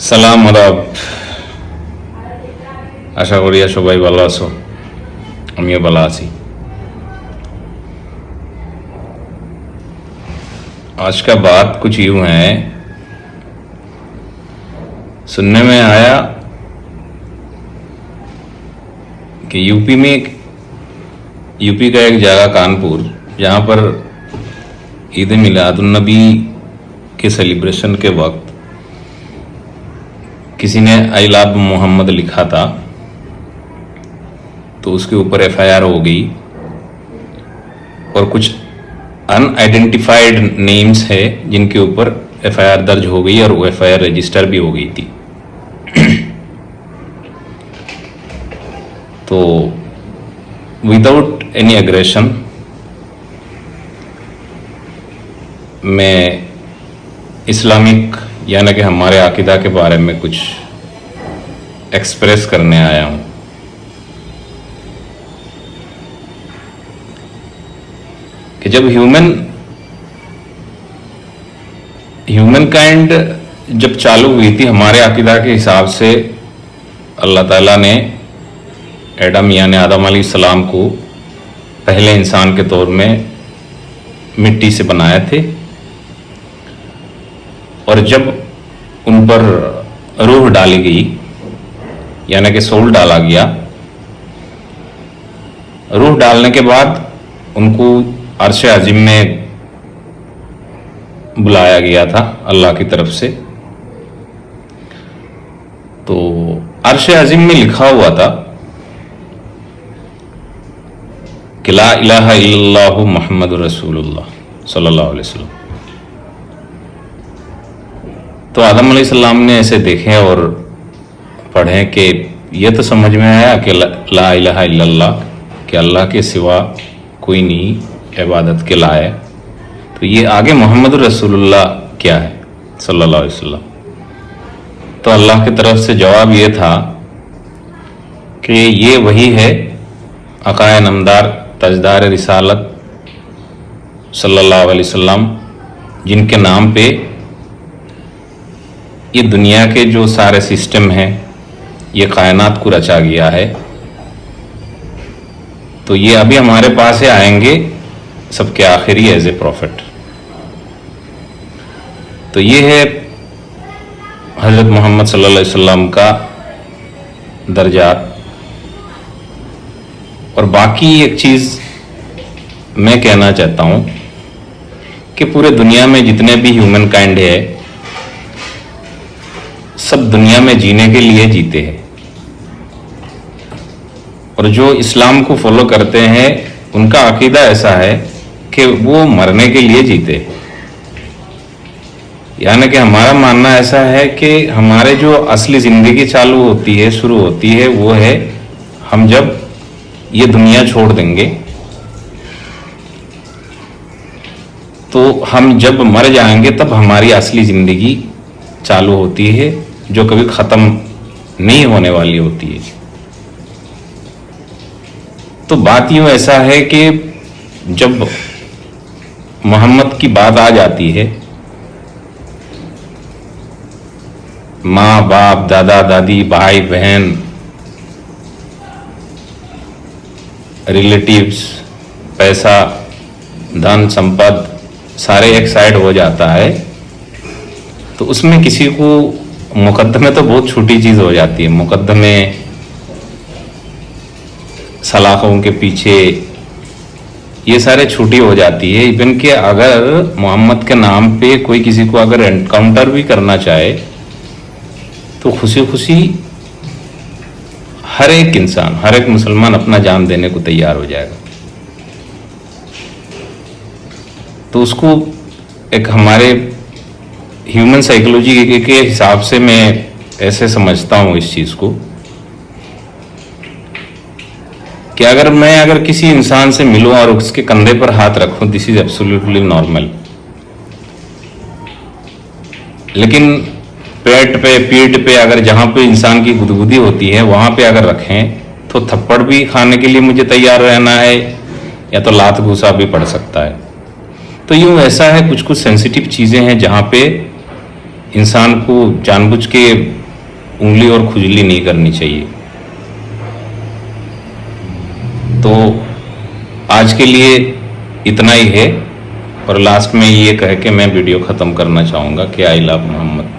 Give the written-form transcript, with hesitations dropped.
সালাম আদাব। আশা করি সবাই ভালো আছো, আমিও ভালো আছি। आज का बात कुछ यूं है, सुनने में आया कि यूपी का एक जगह कानपुर, जहां पर ईद मिलादुन्नबी के सेलिब्रेशन के वक्त किसी ने आई लव मोहम्मद लिखा था, तो उसके ऊपर एफआईआर हो गई और कुछ अनआइडेंटिफाइड नेम्स है जिनके ऊपर एफआईआर दर्ज हो गई और वो एफआईआर रजिस्टर भी हो गई थी। तो विदाउट एनी एग्रेशन मैं इस्लामिक यानी कि हमारे आकिदा के बारे में कुछ एक्सप्रेस करने आया हूँ। कि जब ह्यूमन काइंड जब चालू हुई थी, हमारे आकिदा के हिसाब से अल्लाह ताला ने एडम यानी आदम अलैहिस्सलाम को पहले इंसान के तौर में मिट्टी से बनाए थे और जब उन पर रूह डाली गई यानी कि सोल डाला गया, रूह डालने के बाद उनको अर्श अज़ीम में बुलाया गया था अल्लाह की तरफ से। तो अर्श अज़ीम में लिखा हुआ था कि ला इलाहा इल्लल्लाहु मुहम्मदुर रसूलुल्लाह सल्लल्लाहु अलैहि वसल्लम। तो आदम अलैहिस्सलाम ने ऐसे देखे और पढ़े कि ये तो समझ में आया कि ला इलाहा इल्लल्लाह, कि अल्लाह के सिवा कोई नहीं इबादत के लायक, तो ये आगे मोहम्मद रसूलुल्लाह क्या है सल्लल्लाहु अलैहि वसल्लम। तो अल्लाह की तरफ से जवाब ये था कि ये वही है अकाए नमदार तजदार रिसालत सल्लल्लाहु अलैहि वसल्लम, जिनके नाम पे ये दुनिया के जो सारे सिस्टम हैं, ये कायनात को रचा गया है। तो ये अभी हमारे पास ही आएंगे सबके आखिरी एज ए प्रॉफिट। तो ये है हज़रत मोहम्मद सल्लल्लाहु अलैहि वसल्लम का दर्जात। और बाकी एक चीज़ मैं कहना चाहता हूँ कि पूरे दुनिया में जितने भी ह्यूमन काइंड है, सब दुनिया में जीने के लिए जीते हैं, और जो इस्लाम को फॉलो करते हैं उनका अकीदा ऐसा है कि वो मरने के लिए जीते हैं। यानी कि हमारा मानना ऐसा है कि हमारे जो असली ज़िंदगी चालू होती है, शुरू होती है, वो है हम जब ये दुनिया छोड़ देंगे। तो हम जब मर जाएंगे तब हमारी असली ज़िंदगी चालू होती है, जो कभी ख़त्म नहीं होने वाली होती है। तो बात यूँ ऐसा है कि जब मोहम्मद की बात आ जाती है, माँ बाप दादा दादी भाई बहन रिलेटिव्स पैसा धन संपत्ति सारे एक साइड हो जाता है। तो उसमें किसी को मुकद्दमे तो बहुत छोटी चीज़ हो जाती है, मुकद्दमे सलाखों के पीछे ये सारे छुट्टी हो जाती है। इवन कि अगर मोहम्मद के नाम पे कोई किसी को अगर एनकाउंटर भी करना चाहे तो खुशी खुशी हर एक इंसान, हर एक मुसलमान अपना जान देने को तैयार हो जाएगा। तो उसको एक हमारे ह्यूमन साइकोलॉजी के हिसाब से मैं ऐसे समझता हूँ इस चीज़ को कि अगर किसी इंसान से मिलूं और उसके कंधे पर हाथ रखूं, दिस इज एब्सोल्युटली नॉर्मल। लेकिन पेट पे पीठ पे अगर जहां पे इंसान की गुदगुदी होती है वहां पे अगर रखें तो थप्पड़ भी खाने के लिए मुझे तैयार रहना है, या तो लात घूसा भी पड़ सकता है। तो यूँ ऐसा है, कुछ कुछ सेंसिटिव चीज़ें हैं जहाँ पे इंसान को जानबूझ के उंगली और खुजली नहीं करनी चाहिए। तो आज के लिए इतना ही है, और लास्ट में ये कह के मैं वीडियो ख़त्म करना चाहूँगा कि आई लव मोहम्मद।